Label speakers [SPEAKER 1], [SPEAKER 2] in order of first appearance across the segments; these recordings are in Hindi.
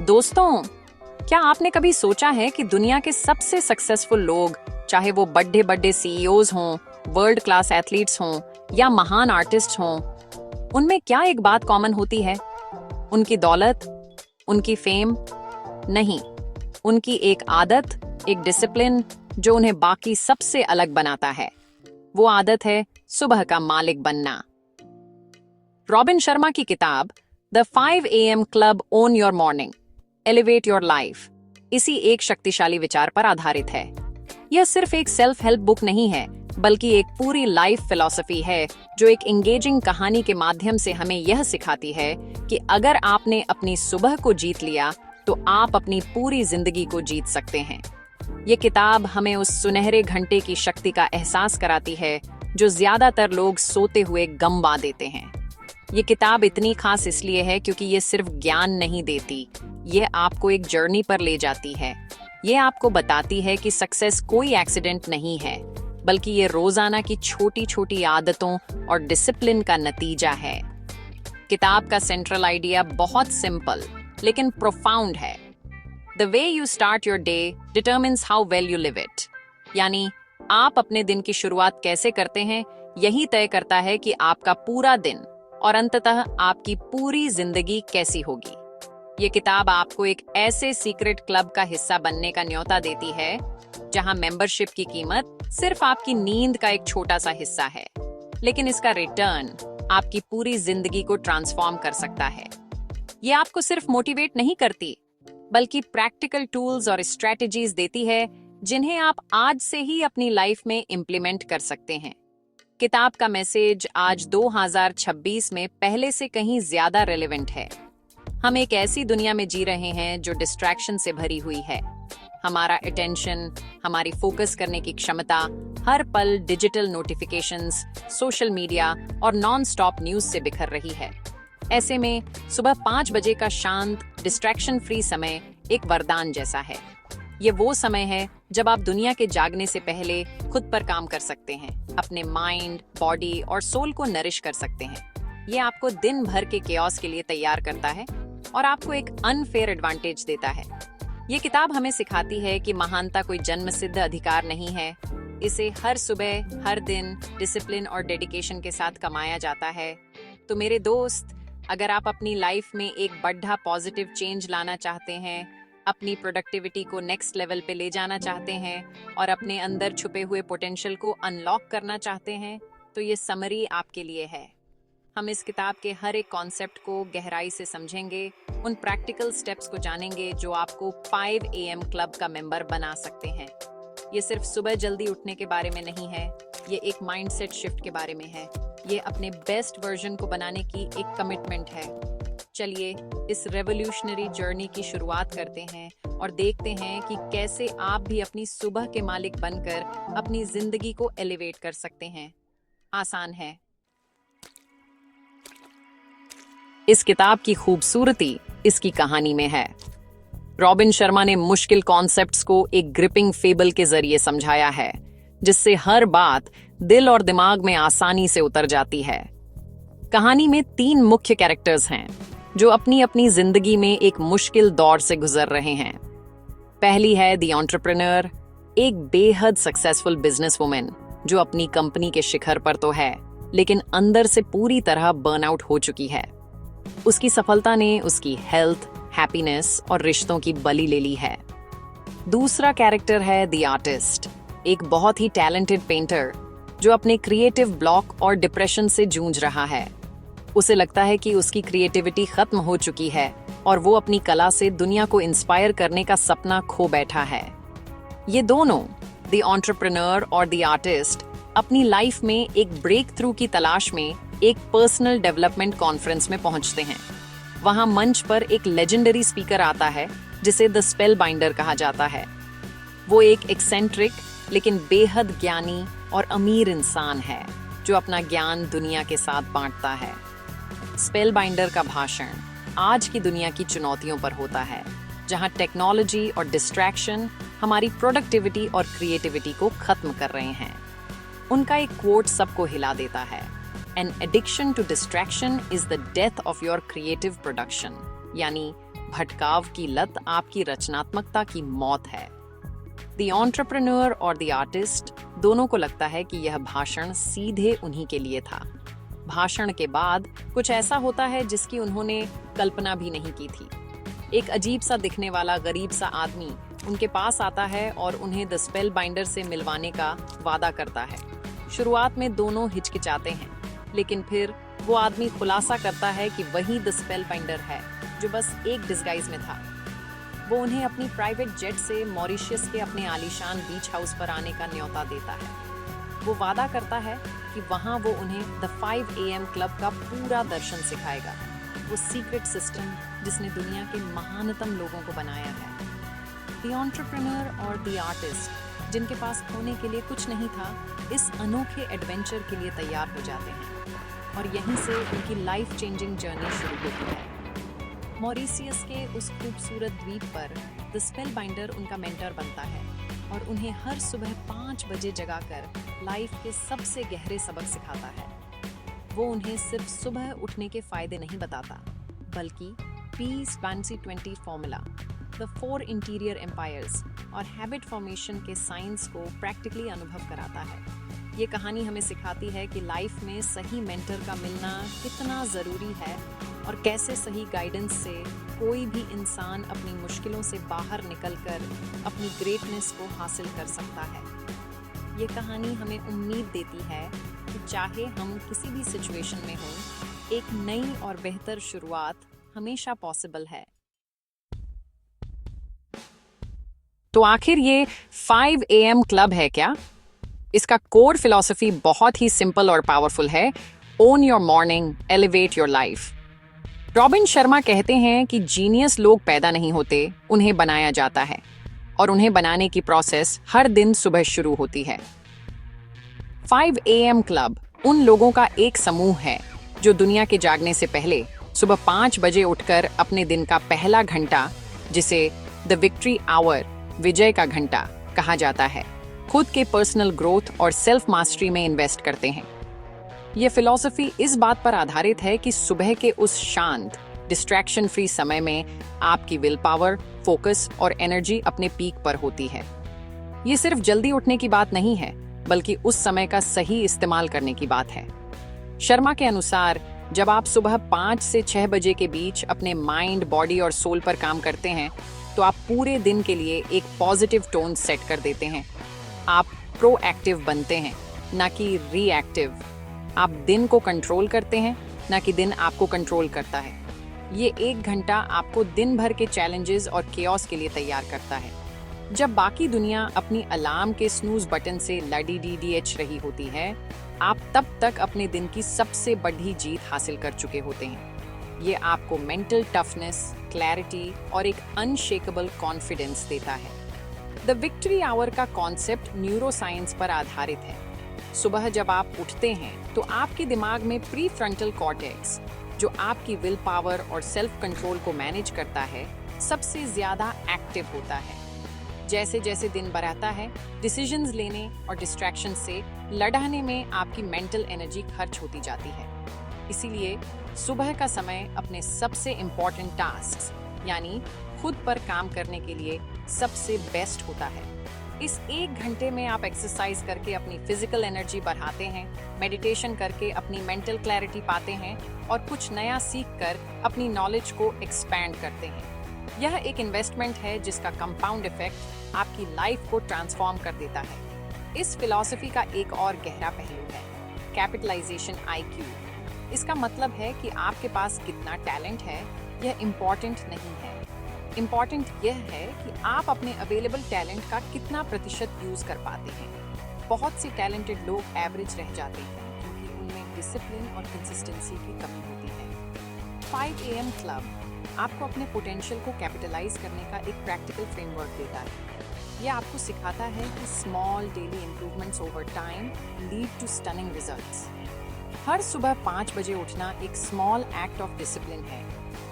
[SPEAKER 1] दोस्तों, क्या आपने कभी सोचा है कि दुनिया के सबसे सक्सेसफुल लोग, चाहे वो बड़े बड़े सीईओज हों, वर्ल्ड क्लास एथलीट्स हों या महान आर्टिस्ट हों, उनमें क्या एक बात कॉमन होती है? उनकी दौलत, उनकी फेम? नहीं, उनकी एक आदत, एक डिसिप्लिन जो उन्हें बाकी सबसे अलग बनाता है। वो आदत है सुबह का मालिक बनना। रॉबिन शर्मा की किताब the 5 AM club own your morning, elevate your life इसी एक शक्तिशाली विचार पर आधारित है। यह सिर्फ एक सेल्फ हेल्प बुक नहीं है, बल्कि एक पूरी लाइफ फिलॉसफी है जो एक एंगेजिंग कहानी के माध्यम से हमें यह सिखाती है कि अगर आपने अपनी सुबह को जीत लिया तो आप अपनी पूरी जिंदगी को जीत सकते हैं। ये किताब हमें उस सुनहरे घंटे की शक्ति का एहसास कराती है जो ज्यादातर लोग सोते हुए गंवा देते हैं। ये किताब इतनी खास इसलिए है क्योंकि ये सिर्फ ज्ञान नहीं देती, ये आपको एक जर्नी पर ले जाती है। ये आपको बताती है कि सक्सेस कोई एक्सीडेंट नहीं है, बल्कि ये रोजाना की छोटी छोटी आदतों और डिसिप्लिन का नतीजा है। किताब का सेंट्रल आइडिया बहुत सिंपल लेकिन प्रोफाउंड है। The way you start your day determines how well you live it. यानी आप अपने दिन की शुरुआत कैसे करते हैं, यही तय करता है कि आपका पूरा दिन और अंततः आपकी पूरी जिंदगी कैसी होगी। ये किताब आपको एक ऐसे सीक्रेट क्लब का हिस्सा बनने का न्योता देती है जहां मेंबरशिप की कीमत सिर्फ आपकी नींद का एक छोटा सा हिस्सा है, लेकिन इसका रिटर्न आपकी पूरी जिंदगी को ट्रांसफॉर्म कर सकता है। ये आपको सिर्फ मोटिवेट नहीं करती, बल्कि प्रैक्टिकल टूल्स और स्ट्रेटजीज देती है जिन्हें आप आज से ही अपनी लाइफ में इम्प्लीमेंट कर सकते हैं। किताब का मैसेज आज 2026 में पहले से कहीं ज्यादा रेलेवेंट है। हम एक ऐसी दुनिया में जी रहे हैं जो डिस्ट्रैक्शन से भरी हुई है। हमारा अटेंशन, हमारी फोकस करने की क्षमता हर पल डिजिटल नोटिफिकेशंस, सोशल मीडिया और नॉन स्टॉप न्यूज से बिखर रही है। ऐसे में सुबह 5 बजे का शांत, डिस्ट्रैक्शन फ्री समय एक वरदान जैसा है। ये वो समय है जब आप दुनिया के जागने से पहले खुद पर काम कर सकते हैं, अपने माइंड, बॉडी और सोल को नरिश कर सकते हैं। ये आपको दिन भर के केओस के लिए तैयार करता है और आपको एक अनफेयर एडवांटेज देता है। ये किताब हमें सिखाती है कि महानता कोई जन्मसिद्ध अधिकार नहीं है। इसे हर सुबह, हर दिन डिसिप्लिन और डेडिकेशन के साथ कमाया जाता है। तो मेरे दोस्त, अगर आप अपनी लाइफ में एक बड़ा पॉजिटिव चेंज लाना चाहते हैं, अपनी प्रोडक्टिविटी को नेक्स्ट लेवल पे ले जाना चाहते हैं और अपने अंदर छुपे हुए पोटेंशियल को अनलॉक करना चाहते हैं, तो ये समरी आपके लिए है। हम इस किताब के हर एक कॉन्सेप्ट को गहराई से समझेंगे, उन प्रैक्टिकल स्टेप्स को जानेंगे जो आपको 5 AM क्लब का मेंबर बना सकते हैं। ये सिर्फ सुबह जल्दी उठने के बारे में नहीं है, ये एक माइंडसेट शिफ्ट के बारे में है। ये अपने बेस्ट वर्जन को बनाने की एक कमिटमेंट है। चलिए इस रेवोल्यूशनरी जर्नी की शुरुआत करते हैं और देखते हैं कि कैसे आप भी अपनी सुबह के मालिक बनकर अपनी जिंदगी को एलिवेट कर सकते हैं। आसान है। इस किताब की खूबसूरती इसकी कहानी में है। रॉबिन शर्मा ने मुश्किल कॉन्सेप्ट्स को एक ग्रिपिंग फेबल के जरिए समझाया है, जिससे हर बात दिल और दिमाग में आसानी से उतर जाती है। कहानी में 3 मुख्य कैरेक्टर्स हैं जो अपनी अपनी जिंदगी में एक मुश्किल दौर से गुजर रहे हैं। पहली है द एंटरप्रेन्योर, एक बेहद सक्सेसफुल बिजनेस वुमेन जो अपनी कंपनी के शिखर पर तो है, लेकिन अंदर से पूरी तरह बर्नआउट हो चुकी है। उसकी सफलता ने उसकी हेल्थ, हैप्पीनेस और रिश्तों की बलि ले ली है। दूसरा कैरेक्टर है द आर्टिस्ट, एक बहुत ही टैलेंटेड पेंटर जो अपने क्रिएटिव ब्लॉक और डिप्रेशन से जूझ रहा है। उसे लगता है कि उसकी क्रिएटिविटी खत्म हो चुकी है और वो अपनी कला से दुनिया को इंस्पायर करने का सपना खो बैठा है। ये दोनों, द एंटरप्रेन्योर और द आर्टिस्ट, अपनी लाइफ में एक ब्रेक थ्रू की तलाश में एक पर्सनल डेवलपमेंट कॉन्फ्रेंस में पहुंचते हैं। वहां मंच पर एक लेजेंडरी स्पीकर आता है जिसे द स्पेल बाइंडर कहा जाता है। वो एक एक्सेंट्रिक लेकिन बेहद ज्ञानी और अमीर इंसान है जो अपना ज्ञान दुनिया के साथ बांटता है। स्पेल बाइंडर का भाषण आज की दुनिया की चुनौतियों पर होता है, जहां टेक्नोलॉजी और डिस्ट्रैक्शन हमारी प्रोडक्टिविटी और क्रिएटिविटी को खत्म कर रहे हैं। उनका एक कोट सबको हिला देता है, An addiction to distraction is the death of your creative production। यानी भटकाव की लत आपकी रचनात्मकता की मौत है। द एंटरप्रेन्योर और द आर्टिस्ट दोनों को लगता है कि यह भाषण सीधे उन्हीं के लिए था। भाषण के बाद कुछ ऐसा होता है जिसकी उन्होंने कल्पना भी नहीं की थी। एक अजीब सा दिखने वाला गरीब सा आदमी उनके पास आता है और उन्हें द स्पेल बाइंडर से मिलवाने का वादा करता है। शुरुआत में दोनों हिचकिचाते हैं, लेकिन फिर वो आदमी खुलासा करता है कि वही द स्पेल बाइंडर है जो बस एक डिस्गाइज में था। वो उन्हें अपनी प्राइवेट जेट से मॉरिशस के अपने आलीशान बीच हाउस पर आने का न्योता देता है। वो वादा करता है कि वहाँ वो उन्हें द 5 AM क्लब का पूरा दर्शन सिखाएगा, वो सीक्रेट सिस्टम जिसने दुनिया के महानतम लोगों को बनाया है। द एंटरप्रेन्योर और द आर्टिस्ट, जिनके पास खोने के लिए कुछ नहीं था, इस अनोखे एडवेंचर के लिए तैयार हो जाते हैं और यहीं से उनकी लाइफ चेंजिंग जर्नी शुरू होती है। मॉरिशियस के उस खूबसूरत द्वीप पर द स्पेल बाइंडर उनका मेंटर बनता है और उन्हें हर सुबह 5 बजे जगाकर लाइफ के सबसे गहरे सबक सिखाता है। वो उन्हें सिर्फ सुबह उठने के फायदे नहीं बताता, बल्कि peace fancy 20 formula, the 4 interior empires और हैबिट फॉर्मेशन के साइंस को प्रैक्टिकली अनुभव कराता है। ये कहानी हमें सिखाती है कि लाइफ में सही मेंटर का मिलना कितना ज़रूरी है और कैसे सही गाइडेंस से कोई भी इंसान अपनी मुश्किलों से बाहर निकलकर अपनी ग्रेटनेस को हासिल कर सकता है। ये कहानी हमें उम्मीद देती है कि चाहे हम किसी भी सिचुएशन में हों, एक नई और बेहतर शुरुआत हमेशा पॉसिबल है। तो आखिर ये 5 AM क्लब है क्या? इसका कोर फिलॉसफी बहुत ही सिंपल और पावरफुल है। Own your morning, elevate your life. Robin Sharma कहते हैं कि जीनियस लोग पैदा नहीं होते, उन्हें बनाया जाता है, और उन्हें बनाने की प्रोसेस हर दिन सुबह शुरू होती है। 5 AM क्लब उन लोगों का एक समूह है जो दुनिया के जागने से पहले सुबह 5 बजे उठकर अपने दिन का पहला घंटा, जिसे द विक्ट्री आवर, विजय का घंटा कहा जाता है, खुद के पर्सनल ग्रोथ और सेल्फ मास्टरी में इन्वेस्ट करते हैं। यह फिलॉसफी इस बात पर आधारित है कि सुबह के उस शांत, डिस्ट्रैक्शन फ्री समय में आपकी विल पावर, फोकस और एनर्जी अपने पीक पर होती है। ये सिर्फ जल्दी उठने की बात नहीं है, बल्कि उस समय का सही इस्तेमाल करने की बात है। शर्मा के अनुसार जब आप सुबह 5 से 6 बजे के बीच अपने माइंड, बॉडी और सोल पर काम करते हैं, तो आप पूरे दिन के लिए एक पॉजिटिव टोन सेट कर देते हैं। आप प्रोएक्टिव बनते हैं, ना कि रिएक्टिव। आप दिन को कंट्रोल करते हैं, ना कि दिन आपको कंट्रोल करता है। ये 1 घंटा आपको दिन भर के चैलेंजेस और केओस के लिए तैयार करता है। जब बाकी दुनिया अपनी अलार्म के स्नूज बटन से लड़ी-डी-डी-एच रही होती है, आप तब तक अपने दिन की सबसे बड़ी जीत हासिल कर चुके होते हैं। ये आपको मेंटल टफनेस, क्लैरिटी और एक अनशेकेबल कॉन्फिडेंस देता है। द विक्ट्री आवर का कॉन्सेप्ट न्यूरो साइंस पर आधारित है। सुबह जब आप उठते हैं तो आपके दिमाग में प्री फ्रंटल कॉर्टेक्स, जो आपकी विल पावर और सेल्फ कंट्रोल को मैनेज करता है, सबसे ज्यादा एक्टिव होता है। जैसे जैसे दिन बढ़ता है, डिसीजंस लेने और डिस्ट्रैक्शन से लड़ने में आपकी मेंटल एनर्जी खर्च होती जाती है। इसीलिए सुबह का समय अपने सबसे इम्पोर्टेंट टास्क्स, यानी खुद पर काम करने के लिए सबसे बेस्ट होता है। इस 1 घंटे में आप एक्सरसाइज करके अपनी फिजिकल एनर्जी बढ़ाते हैं, मेडिटेशन करके अपनी मेंटल क्लैरिटी पाते हैं और कुछ नया सीख कर अपनी नॉलेज को एक्सपैंड करते हैं। यह एक इन्वेस्टमेंट है जिसका कंपाउंड इफेक्ट आपकी लाइफ को ट्रांसफॉर्म कर देता है। इस फिलॉसफी का एक और गहरा पहलू है कैपिटलाइजेशन IQ। इसका मतलब है कि आपके पास कितना टैलेंट है यह इम्पोर्टेंट नहीं है। इम्पोर्टेंट यह है कि आप अपने अवेलेबल टैलेंट का कितना प्रतिशत यूज कर पाते हैं। बहुत से टैलेंटेड लोग एवरेज रह जाते हैं क्योंकि उनमें डिसिप्लिन और कंसिस्टेंसी की कमी होती है। 5 AM क्लब आपको अपने पोटेंशियल को कैपिटलाइज करने का एक प्रैक्टिकल फ्रेमवर्क देता है। यह आपको सिखाता है कि small daily improvements over time lead to stunning results. हर सुबह 5 बजे उठना एक स्मॉल एक्ट ऑफ डिसिप्लिन है,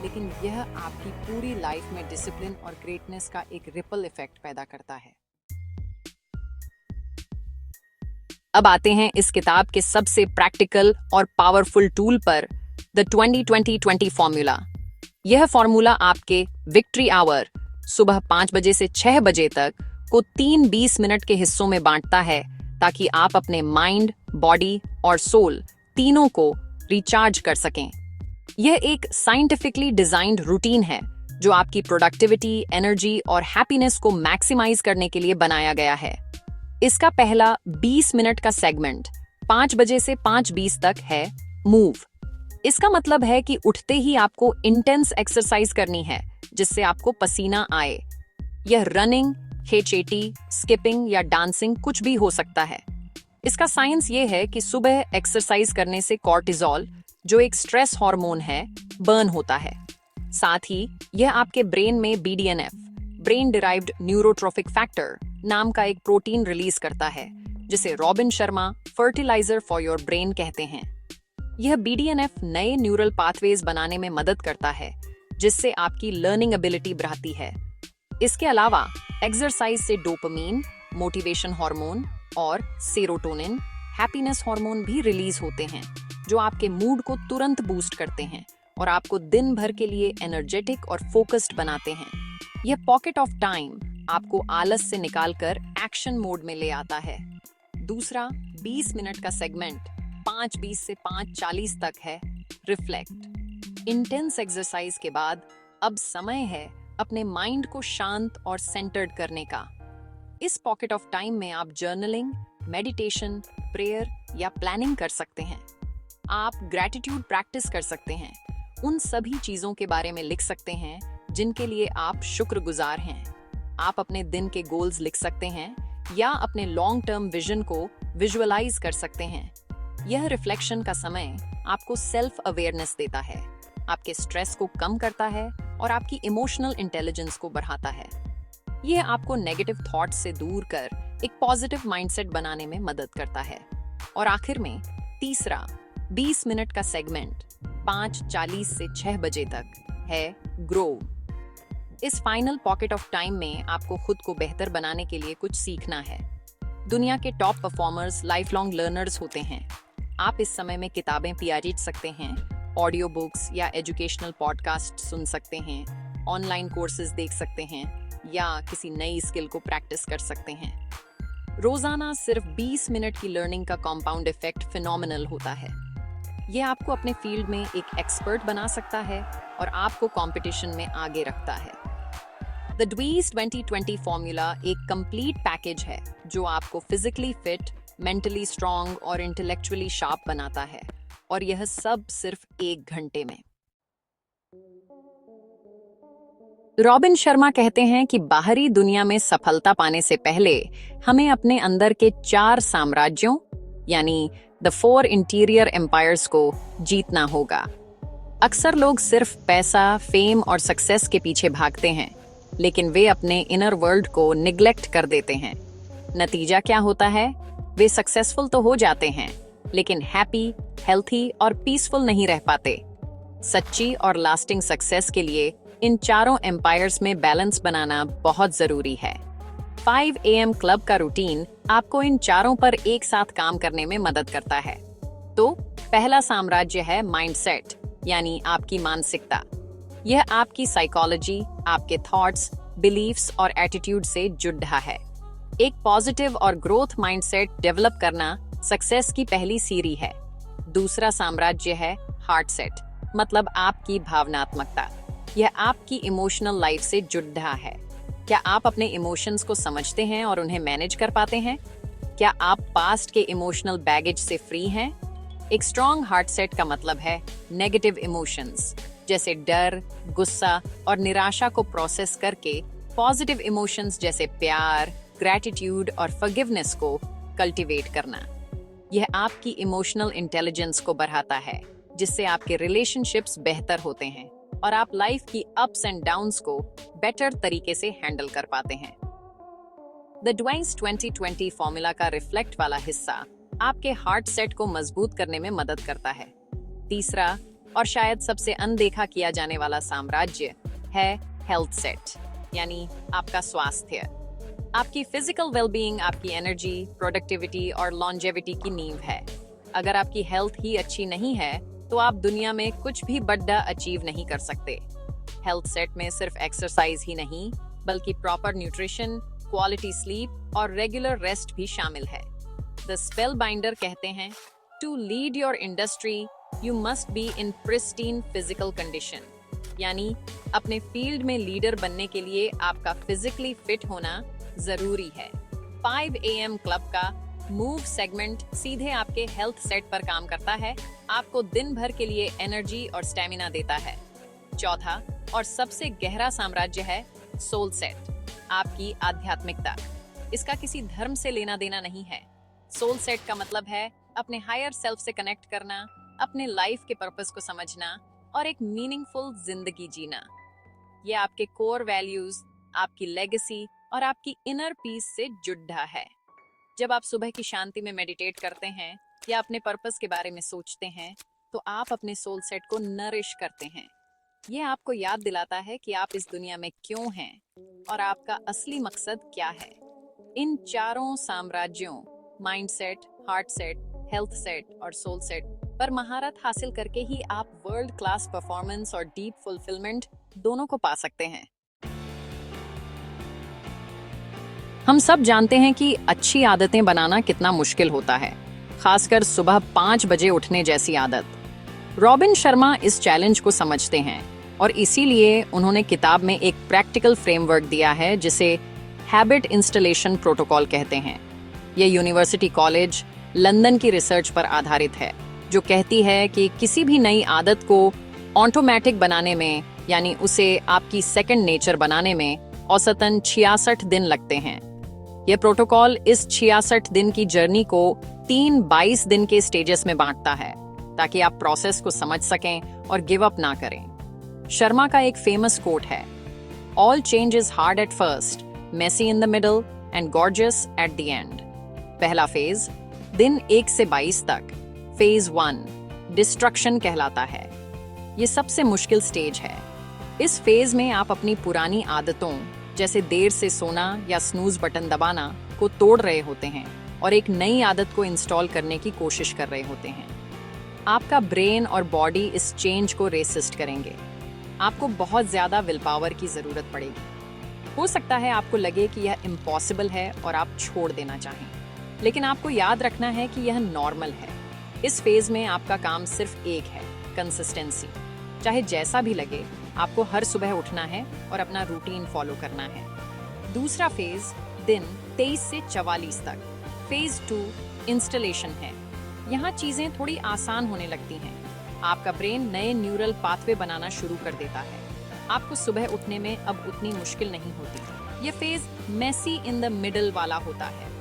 [SPEAKER 1] लेकिन यह आपकी पूरी लाइफ में डिसिप्लिन और ग्रेटनेस का एक रिपल इफेक्ट पैदा करता है। अब आते हैं इस किताब के सबसे प्रैक्टिकल और पावरफुल टूल पर, द 20-20-20 फॉर्मूला। यह फॉर्मूला आपके विक्ट्री आवर सुबह 5 बजे से 6 बजे तक को 3 20 मिनट के हिस्सों में बांटता है, ताकि आप अपने माइंड, बॉडी और सोल तीनों को रिचार्ज कर सकें। यह एक साइंटिफिकली डिजाइंड रूटीन है जो आपकी प्रोडक्टिविटी, एनर्जी और हैप्पीनेस को मैक्सिमाइज करने के लिए बनाया गया है। इसका पहला 20 मिनट का सेगमेंट 5 बजे से 5:20 तक है मूव। इसका मतलब है कि उठते ही आपको इंटेंस एक्सरसाइज करनी है जिससे आपको पसीना आए। यह रनिंग, खेचेटी, स्किपिंग या डांसिंग कुछ भी हो सकता है। इसका साइंस ये है कि सुबह एक्सरसाइज करने से कॉर्टिसोल, जो एक स्ट्रेस हार्मोन है, बर्न होता है। साथ ही यह आपके ब्रेन में BDNF, brain derived neurotrophic factor नाम का एक प्रोटीन रिलीज करता है, जिसे Robin Sharma fertiliser for your brain कहते हैं। यह BDNF नए न्यूरल पाथवेज बनाने में मदद करता है, जिससे आपकी लर्निंग एबिलिटी बढ़ती है। इसके अलावा एक्सरसाइज से डोपामीन, मोटिवेशन हार्मोन और सेरोटोनिन, हैप्पीनेस हार्मोन भी रिलीज होते हैं, जो आपके मूड को तुरंत बूस्ट करते हैं और आपको दिन भर के लिए एनर्जेटिक और फोकस्ड बनाते हैं। यह पॉकेट ऑफ टाइम आपको आलस से निकालकर एक्शन मोड में ले आता है। दूसरा 20 मिनट का सेगमेंट 5:20 से 5:40 तक है रिफ्लेक्ट। इंटेंस एक्सरसाइज के बाद अब समय है अपने माइंड को शांत और सेंटर्ड करने का। इस पॉकेट ऑफ टाइम में आप जर्नलिंग, मेडिटेशन, प्रेयर या प्लानिंग कर सकते हैं। आप ग्रैटिट्यूड प्रैक्टिस कर सकते हैं, उन सभी चीजों के बारे में लिख सकते हैं जिनके लिए आप शुक्रगुजार हैं। आप अपने दिन के गोल्स लिख सकते हैं या अपने लॉन्ग टर्म विजन को विजुअलाइज कर सकते हैं। यह रिफ्लेक्शन का समय आपको सेल्फ अवेयरनेस देता है, आपके स्ट्रेस को कम करता है और आपकी इमोशनल इंटेलिजेंस को बढ़ाता है। यह आपको नेगेटिव थॉट्स से दूर कर एक पॉजिटिव माइंडसेट बनाने में मदद करता है। और आखिर में तीसरा 20 मिनट का सेगमेंट 5:40 से 6 बजे तक है ग्रो। इस फाइनल पॉकेट ऑफ टाइम में आपको खुद को बेहतर बनाने के लिए कुछ सीखना है। दुनिया के top performers life long learners होते हैं। आप इस समय में किताबें पढ़ सकते हैं, ऑडियो बुक्स या एजुकेशनल पॉडकास्ट सुन सकते हैं, ऑनलाइन कोर्सेज देख सकते हैं या किसी नई स्किल को प्रैक्टिस कर सकते हैं। रोजाना सिर्फ 20 मिनट की लर्निंग का कंपाउंड इफेक्ट फिनोमिनल होता है। यह आपको अपने फील्ड में एक एक्सपर्ट बना सकता है और आपको कंपटीशन में आगे रखता है। द ड्वीज 2020 फॉर्मूला एक कंप्लीट पैकेज है जो आपको फिजिकली फिट, मेंटली स्ट्रांग और इंटेलेक्चुअली शार्प बनाता है, और यह सब सिर्फ 1 घंटे में। रॉबिन शर्मा कहते हैं कि बाहरी दुनिया में सफलता पाने से पहले हमें अपने अंदर के 4 साम्राज्यों यानी द 4 इंटीरियर एम्पायर्स को जीतना होगा। अक्सर लोग सिर्फ पैसा, फेम और सक्सेस के पीछे भागते हैं, लेकिन वे अपने इनर वर्ल्ड को निग्लेक्ट कर देते हैं। नतीजा क्या होता है? वे सक्सेसफुल तो हो जाते हैं, लेकिन हैप्पी, हेल्थी और पीसफुल नहीं रह पाते। सच्ची और लास्टिंग सक्सेस के लिए इन चारों एम्पायर्स में बैलेंस बनाना बहुत जरूरी है। 5 AM क्लब का रूटीन आपको इन चारों पर एक साथ काम करने में मदद करता है। तो पहला साम्राज्य है माइंडसेट, यानी आपकी मानसिकता। यह आपकी साइकोलॉजी, आपके थॉट्स, बिलीफ्स और एटीट्यूड से जुड़ रहा है। एक पॉजिटिव और ग्रोथ माइंडसेट डेवलप करना सक्सेस की पहली सीढ़ी है। दूसरा साम्राज्य है हार्ट सेट, मतलब आपकी भावनात्मकता। यह आपकी इमोशनल लाइफ से जुड़ रहा है। क्या आप अपने इमोशंस को समझते हैं और उन्हें मैनेज कर पाते हैं? क्या आप पास्ट के इमोशनल बैगेज से फ्री हैं? एक स्ट्रॉन्ग हार्ट सेट का मतलब है नेगेटिव इमोशंस जैसे डर, गुस्सा और निराशा को प्रोसेस करके पॉजिटिव इमोशंस जैसे प्यार, ग्रैटिट्यूड और फॉरगिवनेस को कल्टीवेट करना। यह आपकी इमोशनल इंटेलिजेंस को बढ़ाता है, जिससे आपके रिलेशनशिप्स बेहतर होते हैं और आप लाइफ की अप्स एंड डाउन्स को बेटर तरीके से हैंडल कर पाते हैं। द ड्वाइस 2020 फॉर्मूला का रिफ्लेक्ट वाला हिस्सा आपके हार्ट सेट को मजबूत करने में मदद करता है। तीसरा और शायद सबसे अनदेखा किया जाने वाला साम्राज्य है हेल्थ सेट, यानी आपका स्वास्थ्य। आपकी फिजिकल वेलबीइंग आपकी एनर्जी, प्रोडक्टिविटी और लॉन्जेविटी की नींव है। अगर आपकी हेल्थ ही अच्छी नहीं है तो आप दुनिया में कुछ भी बड़ा अचीव नहीं कर सकते। हेल्थ सेट में सिर्फ एक्सरसाइज ही नहीं, बल्कि प्रॉपर न्यूट्रिशन, क्वालिटी स्लीप और रेगुलर रेस्ट भी शामिल है। द स्पेल बाइंडर कहते हैं, to lead your industry you must be in pristine physical condition. यानी अपने फील्ड में लीडर बनने के लिए आपका फिजिकली फिट होना जरूरी है। 5 AM क्लब का मूव सेगमेंट सीधे आपके हेल्थ सेट पर काम करता है, आपको दिन भर के लिए एनर्जी और स्टेमिना देता है। चौथा और सबसे गहरा साम्राज्य है सोल सेट, आपकी आध्यात्मिकता। इसका किसी धर्म से लेना देना नहीं है। सोल सेट का मतलब है अपने हायर सेल्फ से कनेक्ट करना, अपने लाइफ के पर्पस को समझना और एक मीनिंगफुल जिंदगी जीना। ये आपके कोर वैल्यूज, आपकी लेगेसी और आपकी इनर पीस से जुड़ा है। जब आप सुबह की शांति में मेडिटेट करते हैं या अपने पर्पस के बारे में सोचते हैं, तो आप अपने सोल सेट को नरिश करते हैं। ये आपको याद दिलाता है कि आप इस दुनिया में क्यों हैं और आपका असली मकसद क्या है। इन चारों साम्राज्यों, mind set, heart set, health set और सोल सेट पर महारत हासिल करके ही आप वर्ल्ड क्लास परफॉर्मेंस और डीप फुलफिलमेंट दोनों को पा सकते हैं। हम सब जानते हैं कि अच्छी आदतें बनाना कितना मुश्किल होता है, खासकर सुबह 5 बजे उठने जैसी आदत। रॉबिन शर्मा इस चैलेंज को समझते हैं और इसीलिए उन्होंने किताब में एक प्रैक्टिकल फ्रेमवर्क दिया है जिसे हैबिट इंस्टॉलेशन प्रोटोकॉल कहते हैं। यह यूनिवर्सिटी कॉलेज लंदन की रिसर्च पर आधारित है, जो कहती है कि किसी भी नई आदत को ऑटोमेटिक बनाने में, यानी उसे आपकी सेकंड नेचर बनाने में औसतन 66 दिन लगते हैं। यह प्रोटोकॉल इस 66 दिन की जर्नी को 3 22 दिन के स्टेजेस में बांटता है, ताकि आप प्रोसेस को समझ सकें और गिव अप ना करें। शर्मा का एक फेमस कोट है, all change is hard at first, messy in the middle and gorgeous at the end. पहला फेज दिन 1 से 22 तक, फेज 1 डिस्ट्रक्शन कहलाता है। ये सबसे मुश्किल स्टेज है। इस फेज में आप अपनी पुरानी आदतों जैसे देर से सोना या स्नूज बटन दबाना को तोड़ रहे होते हैं और एक नई आदत को इंस्टॉल करने की कोशिश कर रहे होते हैं। आपका ब्रेन और बॉडी इस चेंज को रेसिस्ट करेंगे। आपको बहुत ज्यादा विल पावर की जरूरत पड़ेगी। हो सकता है आपको लगे कि यह इम्पॉसिबल है और आप छोड़ देना चाहें, लेकिन आपको याद रखना है कि यह नॉर्मल है। इस फेज में आपका काम सिर्फ एक है, कंसिस्टेंसी। चाहे जैसा भी लगे, आपको हर सुबह उठना है और अपना रूटीन फॉलो करना है। दूसरा फेज दिन 23 से 44 तक, फेज 2 इंस्टॉलेशन है। यहाँ चीजें थोड़ी आसान होने लगती हैं। आपका ब्रेन नए न्यूरल पाथवे बनाना शुरू कर देता है। आपको सुबह उठने में अब उतनी मुश्किल नहीं होती। ये phase messy in the middle वाला होता है।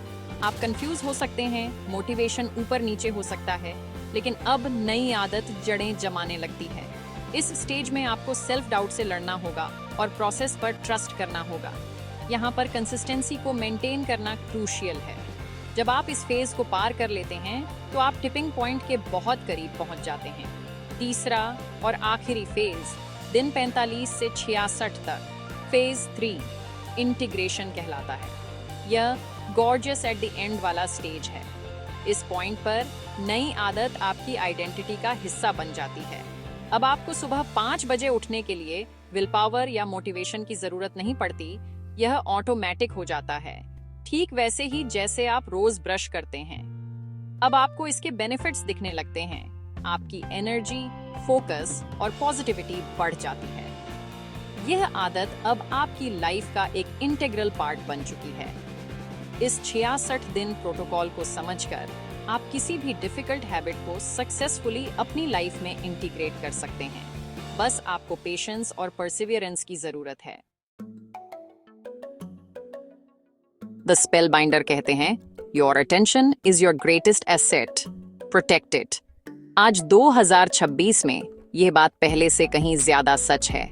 [SPEAKER 1] आप कंफ्यूज हो सकते हैं, मोटिवेशन ऊपर नीचे हो सकता है, लेकिन अब नई आदत जड़ें जमाने लगती है। इस स्टेज में आपको सेल्फ डाउट से लड़ना होगा और प्रोसेस पर ट्रस्ट करना होगा। यहाँ पर कंसिस्टेंसी को मेंटेन करना क्रूशियल है। जब आप इस फेज को पार कर लेते हैं, तो आप टिपिंग पॉइंट के बहुत करीब पहुँच जाते हैं। तीसरा और आखिरी फेज दिन 45 से 66 तक, फेज 3 इंटीग्रेशन कहलाता है। यह गॉर्जियस एट द एंड वाला स्टेज है। इस पॉइंट पर नई आदत आपकी आइडेंटिटी का हिस्सा बन जाती है। अब आपको सुबह 5 बजे उठने के लिए विल पावर या मोटिवेशन की जरूरत नहीं पड़ती, यह ऑटोमेटिक हो जाता है, ठीक वैसे ही जैसे आप रोज ब्रश करते हैं। अब आपको इसके बेनिफिट्स दिखने लगते हैं। आपकी एनर्जी, फोकस और पॉजिटिविटी बढ़ जाती है। यह आदत अब आपकी लाइफ का एक इंटीग्रल पार्ट बन चुकी है। इस 66 दिन प्रोटोकॉल को समझकर आप किसी भी डिफिकल्ट हैबिट को सक्सेसफुली अपनी लाइफ में इंटीग्रेट कर सकते हैं। बस आपको पेशेंस और परसिवियरेंस की जरूरत है। द स्पेल बाइंडर कहते हैं, your attention is your greatest asset, protect it. आज 2026 में यह बात पहले से कहीं ज्यादा सच है।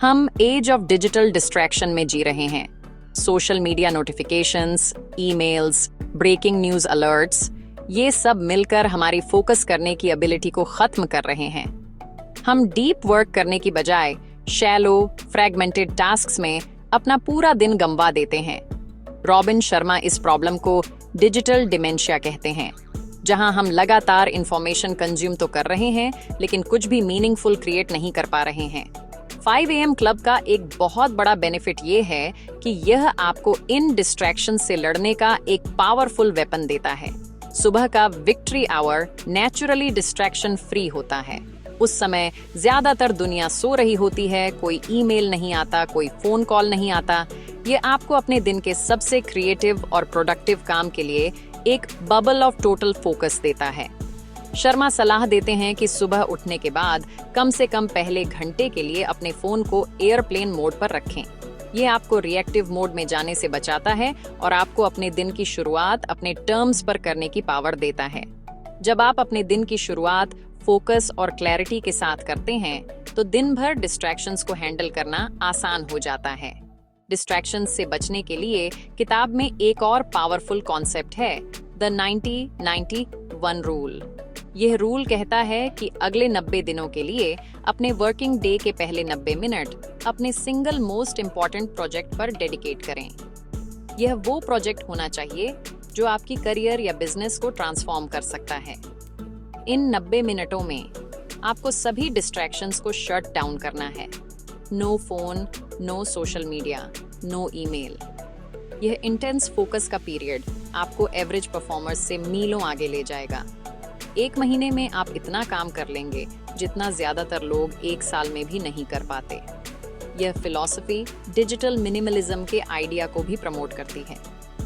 [SPEAKER 1] हम एज ऑफ डिजिटल डिस्ट्रैक्शन में जी रहे हैं। Social media notifications, emails, breaking news alerts, ये सब मिलकर हमारी फोकस करने की एबिलिटी को खत्म कर रहे हैं। हम डीप वर्क करने की बजाय शैलो, फ्रैगमेंटेड टास्क्स में अपना पूरा दिन गंवा देते हैं। रॉबिन शर्मा इस प्रॉब्लम को डिजिटल डिमेंशिया कहते हैं, जहां हम लगातार इंफॉर्मेशन कंज्यूम तो कर रहे हैं, लेकिन कुछ भी मीनिंगफुल क्रिएट नहीं कर पा रहे हैं। 5 AM क्लब का एक बहुत बड़ा बेनिफिट ये है कि यह आपको इन डिस्ट्रैक्शन से लड़ने का एक पावरफुल वेपन देता है। सुबह का victory hour naturally distraction free होता है। उस समय ज्यादातर दुनिया सो रही होती है, कोई ईमेल नहीं आता, कोई फोन कॉल नहीं आता। ये आपको अपने दिन के सबसे क्रिएटिव और प्रोडक्टिव काम के लिए एक बबल ऑफ टोटल फोकस देता है। शर्मा सलाह देते हैं कि सुबह उठने के बाद कम से कम पहले घंटे के लिए अपने फोन को एयरप्लेन मोड पर रखें। ये आपको रिएक्टिव मोड में जाने से बचाता है और आपको अपने दिन की शुरुआत अपने टर्म्स पर करने की पावर देता है। जब आप अपने दिन की शुरुआत फोकस और क्लैरिटी के साथ करते हैं तो दिन भर डिस्ट्रैक्शंस को हैंडल करना आसान हो जाता है। डिस्ट्रैक्शंस से बचने के लिए किताब में एक और पावरफुल कॉन्सेप्ट है, द 90-90-1 रूल। यह रूल कहता है कि अगले 90 दिनों के लिए अपने वर्किंग डे के पहले 90 मिनट अपने सिंगल मोस्ट इम्पॉर्टेंट प्रोजेक्ट पर डेडिकेट करें। यह वो प्रोजेक्ट होना चाहिए जो आपकी करियर या बिजनेस को ट्रांसफॉर्म कर सकता है। इन 90 मिनटों में आपको सभी डिस्ट्रैक्शंस को शट डाउन करना है। No phone, no social media, no email. यह इंटेंस फोकस का पीरियड आपको एवरेज परफॉर्मर्स से मीलों आगे ले जाएगा। 1 महीने में आप इतना काम कर लेंगे जितना ज्यादातर लोग 1 साल में भी नहीं कर पाते। यह फिलॉसफी डिजिटल मिनिमलिज्म के आइडिया को भी प्रमोट करती है।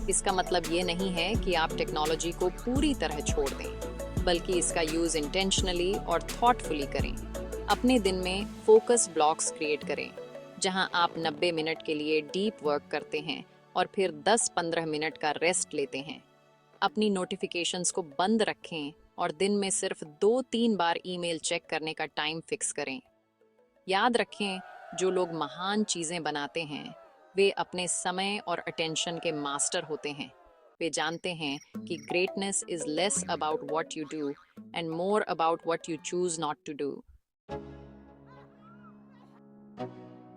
[SPEAKER 1] इसका मतलब ये नहीं है कि आप टेक्नोलॉजी को पूरी तरह छोड़ दें, बल्कि इसका यूज इंटेंशनली और थॉटफुली करें। अपने दिन में फोकस ब्लॉक्स क्रिएट करें, जहां आप 90 मिनट के लिए डीप वर्क करते हैं और फिर 10-15 मिनट का रेस्ट लेते हैं। अपनी नोटिफिकेशंस को बंद रखें और दिन में सिर्फ 2-3 बार ईमेल चेक करने का टाइम फिक्स करें। याद रखें, जो लोग महान चीजें बनाते हैं वे अपने समय और अटेंशन के मास्टर होते हैं। वे जानते हैं कि greatness is less about what you do and more about what you choose not to do.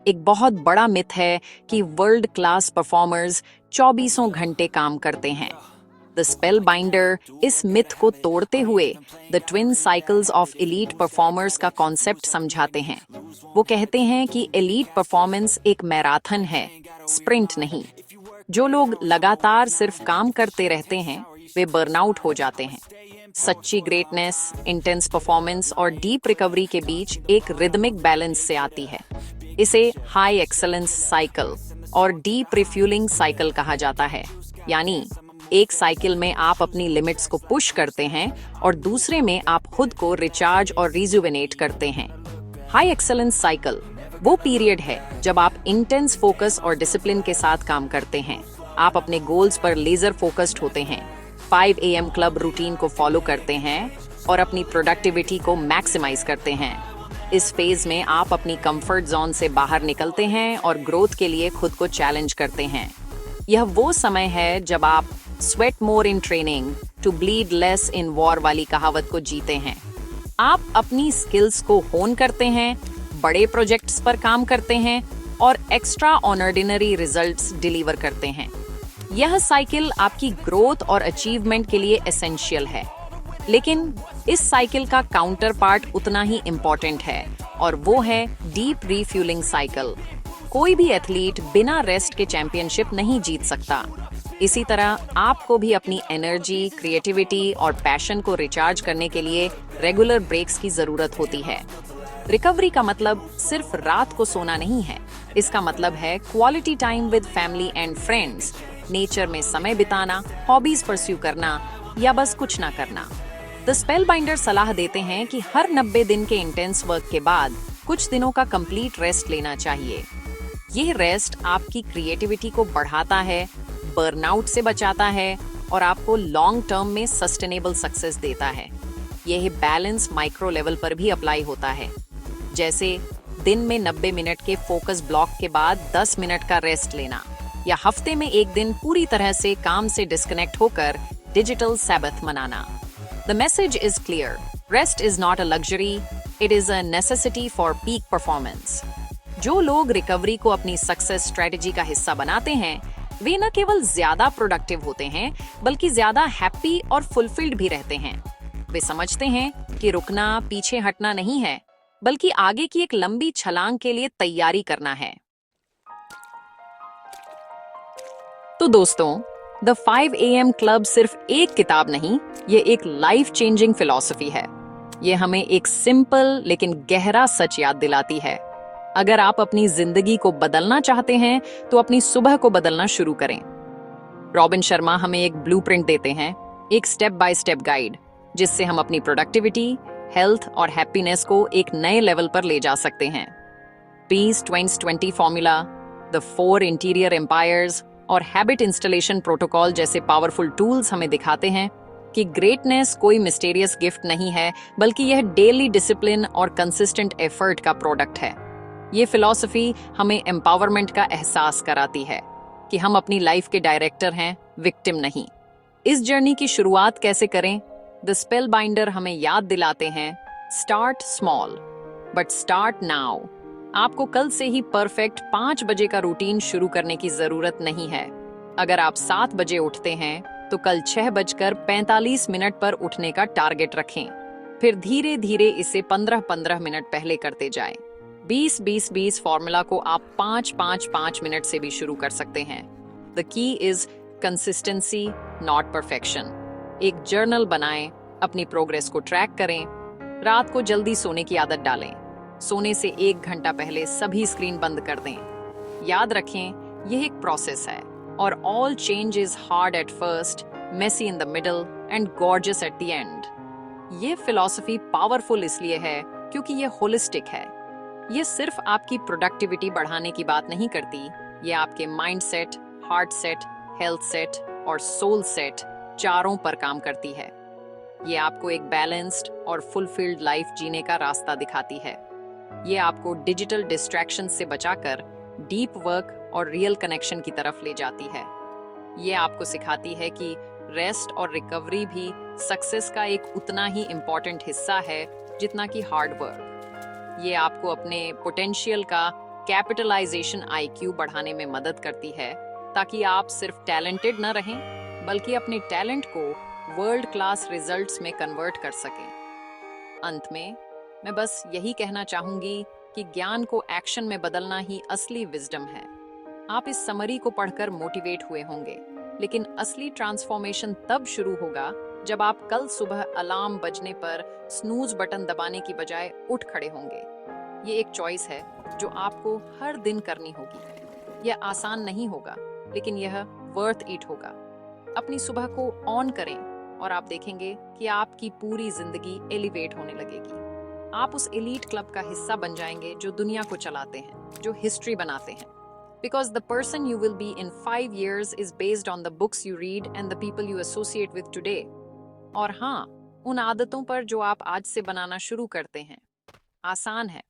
[SPEAKER 1] एक बहुत बड़ा मिथ है कि वर्ल्ड क्लास परफॉर्मर्स 24 घंटे काम करते हैं। द स्पेल बाइंडर इस मिथ को तोड़ते हुए the twin cycles of elite performers का कॉन्सेप्ट समझाते हैं। वो कहते हैं कि एलीट परफॉर्मेंस एक मैराथन है, स्प्रिंट नहीं। जो लोग लगातार सिर्फ काम करते रहते हैं वे बर्नआउट हो जाते हैं। सच्ची ग्रेटनेस इंटेंस परफॉर्मेंस और डीप रिकवरी के बीच एक रिदमिक बैलेंस से आती है। इसे हाई एक्सेलेंस साइकिल और डीप रिफ्यूलिंग साइकिल कहा जाता है। यानी एक साइकिल में आप अपनी लिमिट्स को पुश करते हैं और दूसरे में आप खुद को रिचार्ज और रिजुवेनेट करते हैं। हाई एक्सेलेंस साइकिल वो पीरियड है जब आप इंटेंस फोकस और डिसिप्लिन के साथ काम करते हैं। आप अपने गोल्स पर लेजर फोकस्ड होते हैं, 5 AM क्लब रूटीन को फॉलो करते हैं और अपनी प्रोडक्टिविटी को मैक्सिमाइज करते हैं। इस फेज में आप अपनी कंफर्ट जोन से बाहर निकलते हैं और ग्रोथ के लिए खुद को चैलेंज करते हैं। यह वो समय है जब आप sweat more in training to bleed less in war वाली कहावत को जीते हैं। आप अपनी स्किल्स को होन करते हैं, बड़े प्रोजेक्ट्स पर काम करते हैं और एक्स्ट्रा ऑर्डिनरी रिजल्ट्स डिलीवर करते हैं। यह साइकिल आपकी ग्रोथ और अचीवमेंट के लिए एसेंशियल है। लेकिन इस साइकिल का काउंटर पार्ट उतना ही इम्पोर्टेंट है और वो है डीप रिफ्यूलिंग साइकिल। कोई भी एथलीट बिना रेस्ट के चैंपियनशिप नहीं जीत सकता। इसी तरह आपको भी अपनी एनर्जी, क्रिएटिविटी और पैशन को रिचार्ज करने के लिए रेगुलर ब्रेक्स की जरूरत होती है। रिकवरी का मतलब सिर्फ रात को सोना नहीं है। इसका मतलब है quality time with family and friends, nature में समय बिताना, हॉबीज परस्यू करना या बस कुछ ना करना। द स्पेल बाइंडर सलाह देते हैं कि हर 90 दिन के इंटेंस वर्क के बाद कुछ दिनों का कंप्लीट रेस्ट लेना चाहिए। यह रेस्ट आपकी क्रिएटिविटी को बढ़ाता है, बर्नआउट से बचाता है और आपको लॉन्ग टर्म में सस्टेनेबल सक्सेस देता है। यह बैलेंस माइक्रो लेवल पर भी अप्लाई होता है, जैसे दिन में 90 मिनट के फोकस ब्लॉक के बाद 10 मिनट का रेस्ट लेना, या हफ्ते में एक दिन पूरी तरह से काम से डिस्कनेक्ट होकर डिजिटल सैबथ मनाना। The message is clear, rest is not a luxury, it is a necessity for peak performance. जो लोग रिकवरी को अपनी सक्सेस स्ट्रेटेजी का हिस्सा बनाते हैं वे न केवल ज्यादा प्रोडक्टिव होते हैं बल्कि ज्यादा हैप्पी और फुलफिल्ड भी रहते हैं। वे समझते हैं कि रुकना, पीछे हटना नहीं है, बल्कि आगे की एक लंबी छलांग के लिए तैयारी करना है। तो दोस्तों, द 5 AM क्लब सिर्फ एक किताब नहीं, ये एक लाइफ चेंजिंग फिलॉसफी है। ये हमें एक सिंपल लेकिन गहरा सच याद दिलाती है। अगर आप अपनी जिंदगी को बदलना चाहते हैं तो अपनी सुबह को बदलना शुरू करें। रॉबिन शर्मा हमें एक ब्लूप्रिंट देते हैं, एक स्टेप बाय स्टेप गाइड, जिससे हम अपनी प्रोडक्टिविटी, हेल्थ और हैप्पीनेस को एक नए लेवल पर ले जा सकते हैं। Peace 2020 formula, the 4 interior empires और हैबिट इंस्टॉलेशन प्रोटोकॉल जैसे पावरफुल टूल्स हमें दिखाते हैं कि ग्रेटनेस कोई मिस्टीरियस गिफ्ट नहीं है, बल्कि यह डेली डिसिप्लिन और कंसिस्टेंट एफर्ट का प्रोडक्ट है। ये फिलॉसफी हमें एम्पावरमेंट का एहसास कराती है कि हम अपनी लाइफ के डायरेक्टर हैं, विक्टिम नहीं। इस जर्नी की शुरुआत कैसे करें? द स्पेल बाइंडर हमें याद दिलाते हैं, start small but start now. आपको कल से ही परफेक्ट 5 बजे का रूटीन शुरू करने की जरूरत नहीं है। अगर आप 7 बजे उठते हैं तो कल 6:45 पर उठने का टारगेट रखें। फिर धीरे धीरे इसे 15-15 मिनट पहले करते जाएं। 20-20-20 फॉर्मूला को आप 5-5-5 मिनट से भी शुरू कर सकते हैं। The key is consistency, not perfection. एक जर्नल बनाएं, अपनी प्रोग्रेस को ट्रैक करें। रात को जल्दी सोने की आदत डालें। सोने से 1 घंटा पहले सभी स्क्रीन बंद कर दें। याद रखें, यह एक प्रोसेस है और all change is hard at first, messy in the middle and gorgeous at the end. ये फिलॉसफी पावरफुल इसलिए है क्योंकि ये होलिस्टिक है। ये सिर्फ आपकी प्रोडक्टिविटी बढ़ाने की बात नहीं करती, ये आपके mind set, heart set, health set और सोल सेट चारों पर काम करती है। ये आपको एक बैलेंस्ड और फुलफिल्ड लाइफ जीने का रास्ता दिखाती है। ये आपको डिजिटल डिस्ट्रैक्शन से बचाकर डीप वर्क और रियल कनेक्शन की तरफ ले जाती है। ये आपको सिखाती है कि रेस्ट और रिकवरी भी सक्सेस का एक उतना ही इम्पोर्टेंट हिस्सा है जितना कि हार्ड वर्क। ये आपको अपने पोटेंशियल का कैपिटलाइजेशन IQ बढ़ाने में मदद करती है, ताकि आप सिर्फ टैलेंटेड न रहें, बल्कि अपने टैलेंट को वर्ल्ड क्लास रिजल्ट्स में कन्वर्ट कर सकें। अंत में मैं बस यही कहना चाहूंगी कि ज्ञान को एक्शन में बदलना ही असली विजडम है। आप इस समरी को पढ़कर मोटिवेट हुए होंगे, लेकिन असली ट्रांसफॉर्मेशन तब शुरू होगा जब आप कल सुबह अलार्म बजने पर स्नूज बटन दबाने की बजाय उठ खड़े होंगे। ये एक चॉइस है जो आपको हर दिन करनी होगी। यह आसान नहीं होगा, लेकिन यह वर्थ इट होगा। अपनी सुबह को ऑन करें और आप देखेंगे कि आपकी पूरी जिंदगी एलिवेट होने लगेगी। आप उस एलीट क्लब का हिस्सा बन जाएंगे जो दुनिया को चलाते हैं, जो हिस्ट्री बनाते हैं। Because the person you will be in 5 years is based on the books you read and the people you associate with today. और हाँ, उन आदतों पर जो आप आज से बनाना शुरू करते हैं। आसान है,